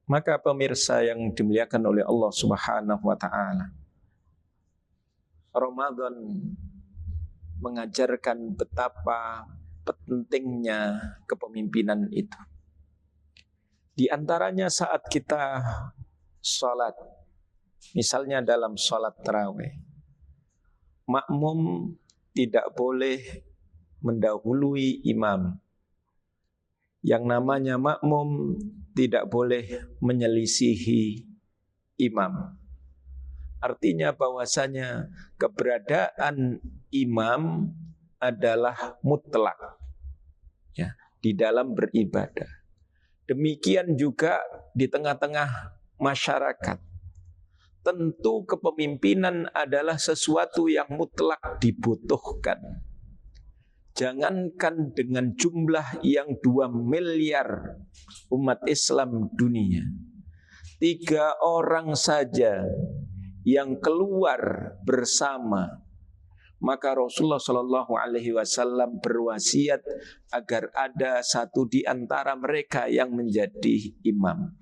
Maka pemirsa yang dimuliakan oleh Allah Subhanahu wa taala, Ramadan mengajarkan betapa pentingnya kepemimpinan itu. Di antaranya saat kita sholat, misalnya dalam sholat tarawih, makmum tidak boleh mendahului imam. Yang namanya makmum tidak boleh menyelisihi imam. Artinya bahwasanya keberadaan imam adalah mutlak ya, di dalam beribadah. Demikian juga di tengah-tengah masyarakat. Tentu kepemimpinan adalah sesuatu yang mutlak dibutuhkan. Jangankan dengan jumlah yang 2 miliar umat Islam dunia, 3 orang saja yang keluar bersama, maka Rasulullah Shallallahu Alaihi Wasallam berwasiat agar ada satu di antara mereka yang menjadi imam.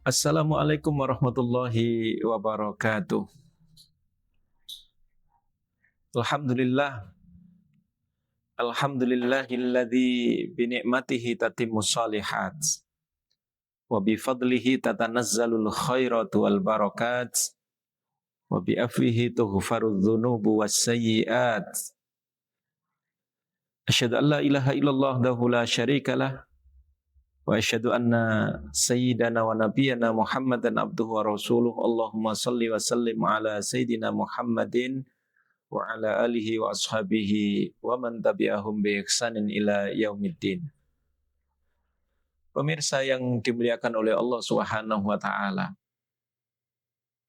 Assalamualaikum warahmatullahi wabarakatuh. Alhamdulillahilladzi binikmatihi tatimmus shalihat wa bifadlihi tatanazzalul khairatu wal barakat wa bi'afwihi tughfarudz dzunubu was sayyiat. Asyhadu an la ilaha illallah wahdahu la syarikalah wa asyhadu anna sayyidana wa nabiyyana Muhammadan abduhu wa rasuluh. Allahumma salli wa sallim ala sayyidina Muhammadin wa ala alihi wa ashabihi wa man tabi'ahum bi ihsanin ila yaumiddin. Pemirsa yang dimuliakan oleh Allah Subhanahu wa taala,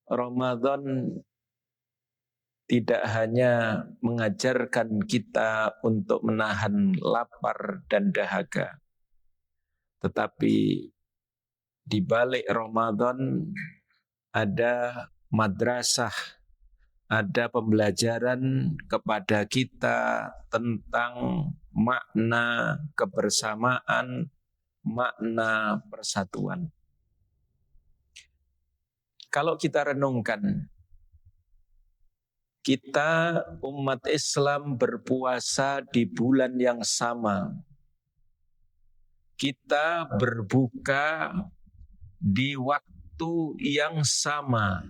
Ramadan tidak hanya mengajarkan kita untuk menahan lapar dan dahaga, tetapi di balik Ramadan ada madrasah, ada pembelajaran kepada kita tentang makna kebersamaan, makna persatuan. Kalau kita renungkan, kita umat Islam berpuasa di bulan yang sama. Kita berbuka di waktu yang sama.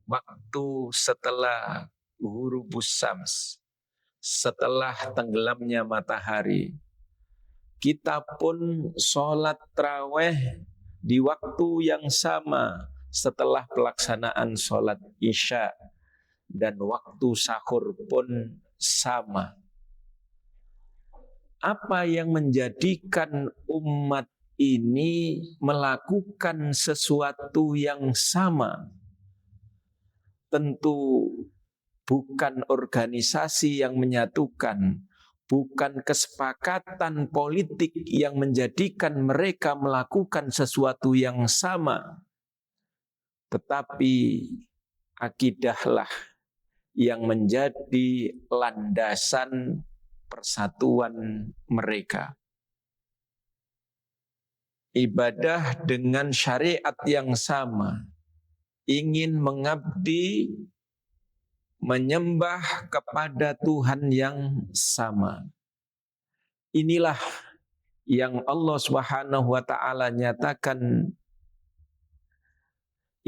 Waktu setelah ghurubus syams, setelah tenggelamnya matahari. Kita pun sholat tarawih di waktu yang sama setelah pelaksanaan sholat isya, dan waktu sahur pun sama. Apa yang menjadikan umat ini melakukan sesuatu yang sama? Tentu bukan organisasi yang menyatukan, bukan kesepakatan politik yang menjadikan mereka melakukan sesuatu yang sama, tetapi akidahlah yang menjadi landasan persatuan mereka. Ibadah dengan syariat yang sama, ingin mengabdi, menyembah kepada Tuhan yang sama. Inilah yang Allah Subhanahu wa taala nyatakan,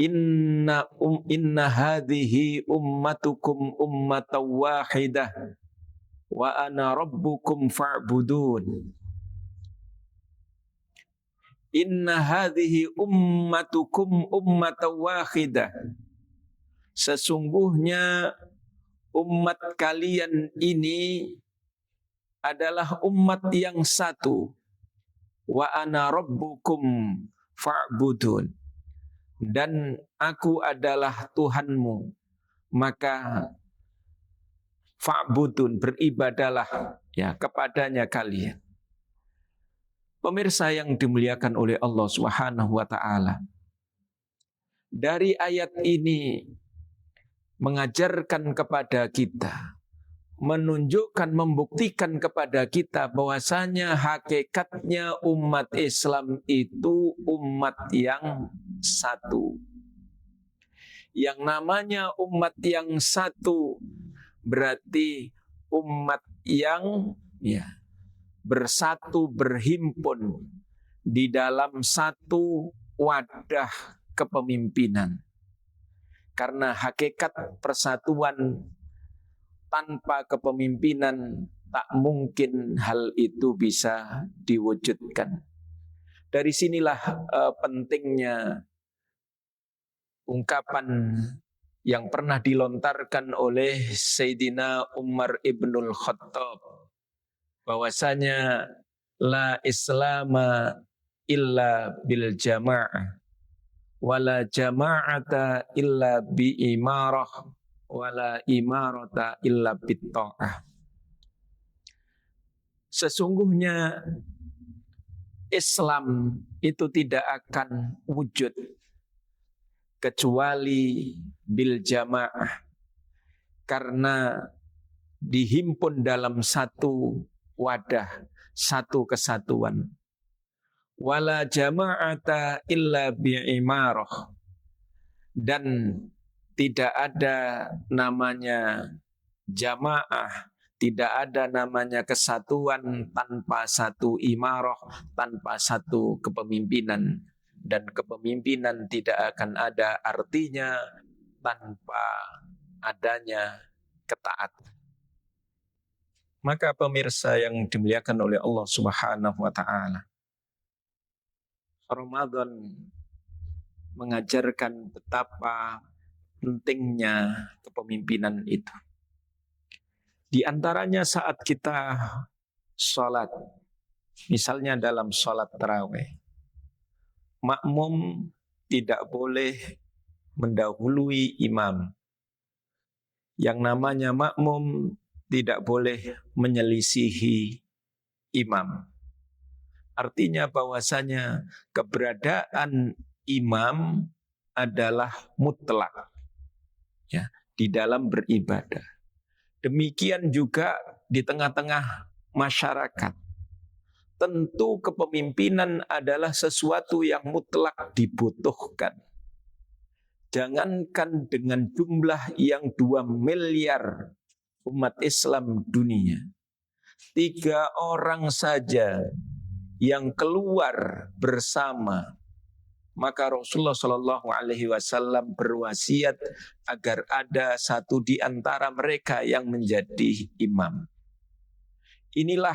Inna hadhihi ummatukum ummatan wahidah wa ana rabbukum fa'budun. Inna hadhihi ummatukum ummatan wahidah. Sesungguhnya umat kalian ini adalah umat yang satu. Wa ana rabbukum fa'budun. Dan aku adalah Tuhanmu, maka fa'budun, beribadalah ya kepadanya kalian. Pemirsa yang dimuliakan oleh Allah Subhanahu wa taala, dari ayat ini mengajarkan kepada kita, menunjukkan, membuktikan kepada kita bahwasanya hakikatnya umat Islam itu umat yang satu. Yang namanya umat yang satu berarti umat yang bersatu, berhimpun di dalam satu wadah kepemimpinan. Karena hakikat persatuan tanpa kepemimpinan tak mungkin hal itu bisa diwujudkan. Dari sinilah pentingnya ungkapan yang pernah dilontarkan oleh Sayyidina Umar ibnul Khattab, bahwasanya la islama illa bil jama'ah, wala jama'ata illa bi imarah, wala imarata illa bitta'ah. Sesungguhnya Islam itu tidak akan wujud kecuali bil jamaah, karena dihimpun dalam satu wadah, satu kesatuan. Wala jama'ata illa bi'imarah, dan tidak ada namanya jamaah, tidak ada namanya kesatuan tanpa satu imarah, tanpa satu kepemimpinan. Dan kepemimpinan tidak akan ada artinya tanpa adanya ketaatan. Maka pemirsa yang dimuliakan oleh Allah Subhanahu wa taala, Ramadan mengajarkan betapa pentingnya kepemimpinan itu. Di antaranya saat kita sholat, misalnya dalam sholat tarawih, makmum tidak boleh mendahului imam. Yang namanya makmum tidak boleh menyelisihi imam. Artinya bahwasanya keberadaan imam adalah mutlak di dalam beribadah. Demikian juga di tengah-tengah masyarakat. Tentu kepemimpinan adalah sesuatu yang mutlak dibutuhkan. Jangankan dengan jumlah yang 2 miliar umat Islam dunia, 3 orang saja yang keluar bersama, maka Rasulullah SAW berwasiat agar ada satu di antara mereka yang menjadi imam. Inilah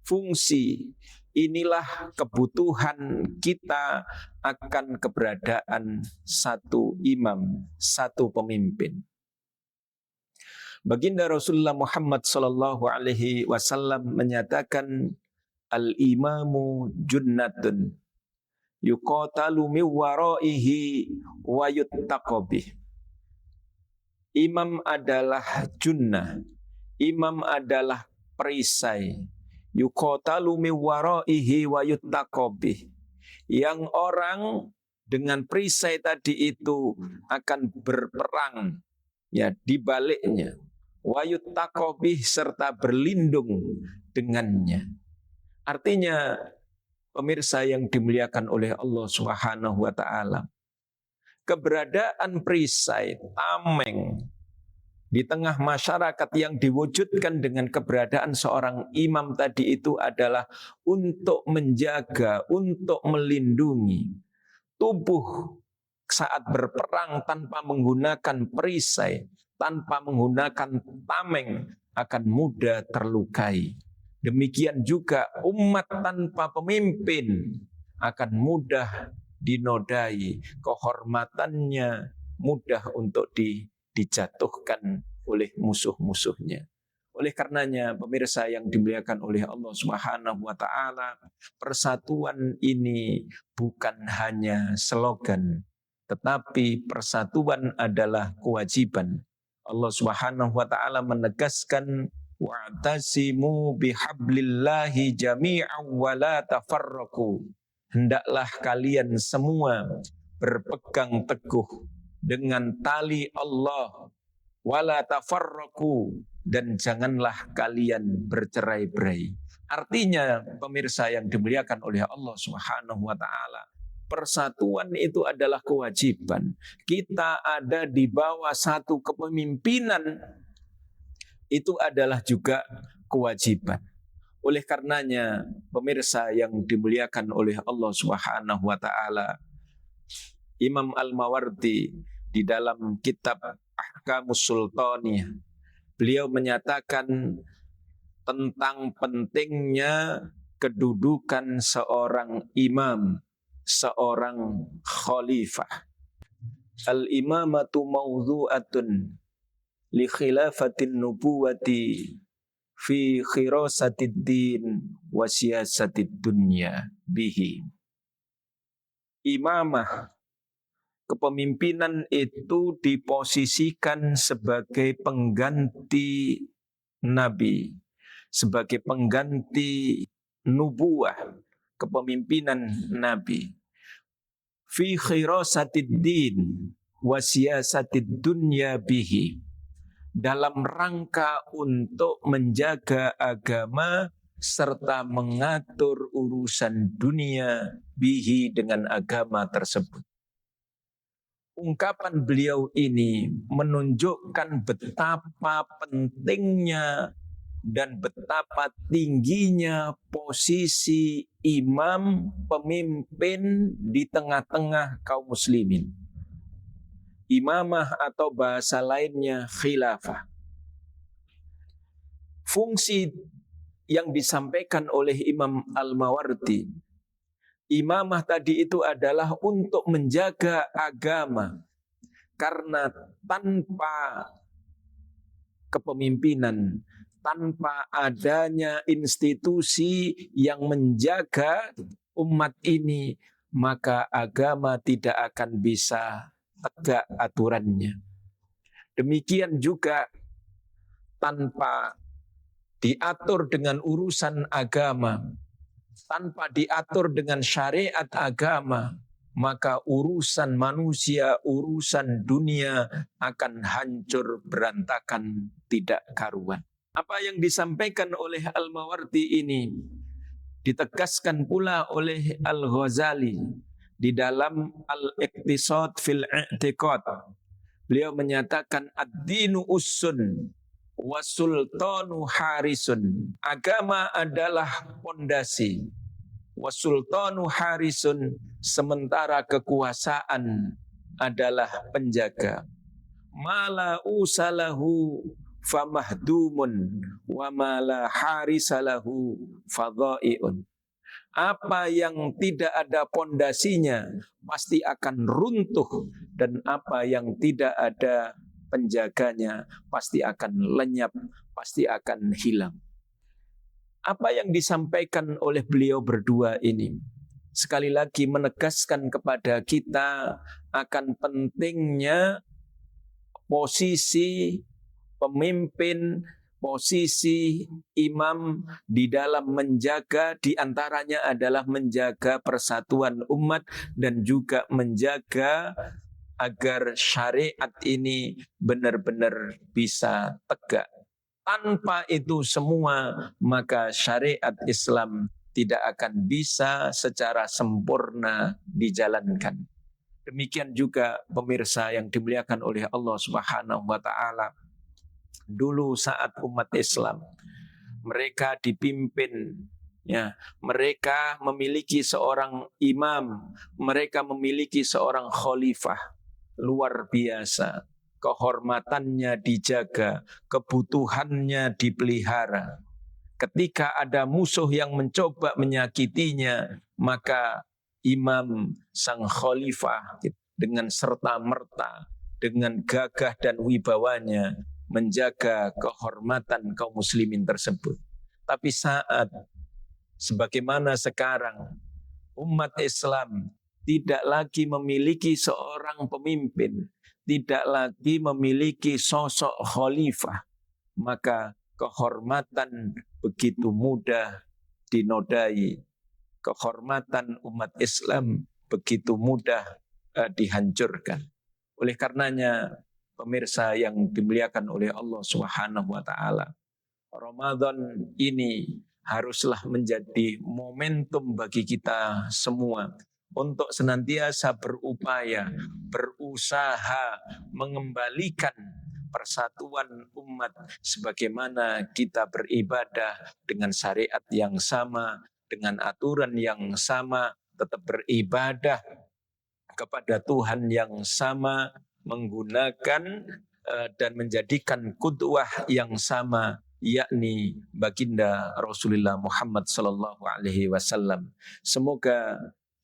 fungsi, inilah kebutuhan kita akan keberadaan satu imam, satu pemimpin. Baginda Rasulullah Muhammad SAW menyatakan, al-imamu junnatun yuqatalu min waraihi wa yuttaqabih. Imam adalah junnah, imam adalah perisai. Yuqatalu min waraihi wa yuttaqabih. Yang orang dengan perisai tadi itu akan berperang di baliknya. Wa yuttaqabih, serta berlindung dengannya. Artinya pemirsa yang dimuliakan oleh Allah Subhanahu wa taala, keberadaan perisai, tameng di tengah masyarakat yang diwujudkan dengan keberadaan seorang imam tadi itu adalah untuk menjaga, untuk melindungi tubuh saat berperang tanpa menggunakan perisai, tanpa menggunakan tameng akan mudah terlukai. Demikian juga umat tanpa pemimpin akan mudah dinodai, kehormatannya mudah untuk dijatuhkan oleh musuh-musuhnya. Oleh karenanya pemirsa yang dimuliakan oleh Allah Subhanahu wa taala, persatuan ini bukan hanya slogan, tetapi persatuan adalah kewajiban. Allah Subhanahu wa taala menegaskan, wa'tasimu bihablillahi jami'an wa la tafarraqu. Hendaklah kalian semua berpegang teguh dengan tali Allah, wala tafarraqu, dan janganlah kalian bercerai-berai. Artinya pemirsa yang dimuliakan oleh Allah Subhanahu wa taala, persatuan itu adalah kewajiban. Kita ada di bawah satu kepemimpinan, itu adalah juga kewajiban. Oleh karenanya, pemirsa yang dimuliakan oleh Allah Subhanahu wa taala, Imam Al-Mawardi di dalam kitab Ahkamus Sultaniyah, beliau menyatakan tentang pentingnya kedudukan seorang imam, seorang khalifah. Al-imamatu mawdhu'atun li khilafatin nubuwati fi khirasatid din wa siyasatid dunya bihi. Imamah, kepemimpinan itu diposisikan sebagai pengganti nabi, sebagai pengganti nubuah, kepemimpinan nabi. Fi khirasatid din wa siyasatid dunya bihi, dalam rangka untuk menjaga agama serta mengatur urusan dunia bihi, dengan agama tersebut. Ungkapan beliau ini menunjukkan betapa pentingnya dan betapa tingginya posisi imam, pemimpin di tengah-tengah kaum muslimin. Imamah atau bahasa lainnya khilafah. Fungsi yang disampaikan oleh Imam Al-Mawardi, imamah tadi itu adalah untuk menjaga agama, karena tanpa kepemimpinan, tanpa adanya institusi yang menjaga umat ini, maka agama tidak akan bisa tegak aturannya. Demikian juga tanpa diatur dengan urusan agama, tanpa diatur dengan syariat agama, maka urusan manusia, urusan dunia akan hancur berantakan, tidak karuan. Apa yang disampaikan oleh Al-Mawardi ini ditegaskan pula oleh Al-Ghazali di dalam Al-Iqtisad fil I'tiqad. Beliau menyatakan ad-dinu ussun wa sultanu harisun. Agama adalah pondasi, wa sultanu harisun, sementara kekuasaan adalah penjaga. Mala usalahu famahdumun wa mala harisalahu fadha'iun. Apa yang tidak ada pondasinya pasti akan runtuh, dan apa yang tidak ada penjaganya pasti akan lenyap, pasti akan hilang. Apa yang disampaikan oleh beliau berdua ini sekali lagi menegaskan kepada kita akan pentingnya posisi pemimpin, posisi imam di dalam menjaga, diantaranya adalah menjaga persatuan umat dan juga menjaga agar syariat ini benar-benar bisa tegak. Tanpa itu semua, maka syariat Islam tidak akan bisa secara sempurna dijalankan. Demikian juga pemirsa yang dimuliakan oleh Allah Subhanahu wa taala. Dulu saat umat Islam mereka dipimpin, mereka memiliki seorang imam, mereka memiliki seorang khalifah, luar biasa. Kehormatannya dijaga, kebutuhannya dipelihara. Ketika ada musuh yang mencoba menyakitinya, maka imam sang khalifah dengan serta-merta, dengan gagah dan wibawanya menjaga kehormatan kaum muslimin tersebut. Tapi saat sebagaimana sekarang umat Islam tidak lagi memiliki seorang pemimpin, tidak lagi memiliki sosok khalifah, maka kehormatan begitu mudah dinodai. Kehormatan umat Islam begitu mudah dihancurkan. Oleh karenanya, pemirsa yang dimuliakan oleh Allah Subhanahu wa taala, Ramadan ini haruslah menjadi momentum bagi kita semua untuk senantiasa berupaya, berusaha mengembalikan persatuan umat sebagaimana kita beribadah dengan syariat yang sama, dengan aturan yang sama, tetap beribadah kepada Tuhan yang sama, menggunakan dan menjadikan qudwah yang sama, yakni baginda Rasulullah Muhammad sallallahu alaihi wasallam. Semoga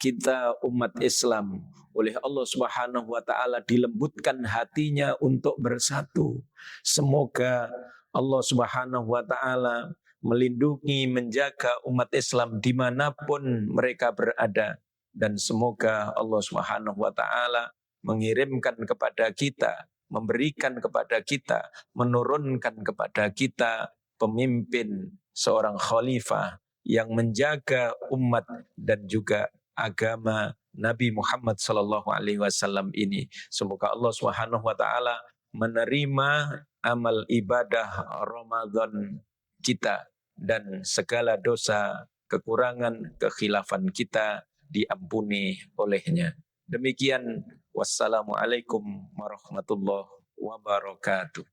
kita umat Islam oleh Allah Subhanahu wa taala dilembutkan hatinya untuk bersatu. Semoga Allah Subhanahu wa taala melindungi, menjaga umat Islam dimanapun mereka berada. Dan semoga Allah Subhanahu wa taala mengirimkan kepada kita, memberikan kepada kita, menurunkan kepada kita pemimpin, seorang khalifah yang menjaga umat dan juga agama Nabi Muhammad sallallahu alaihi wasallam ini. Semoga Allah Subhanahu wa taala menerima amal ibadah Ramadan kita dan segala dosa, kekurangan, kekhilafan kita diampuni olehnya. Demikian, wassalamualaikum warahmatullahi wabarakatuh.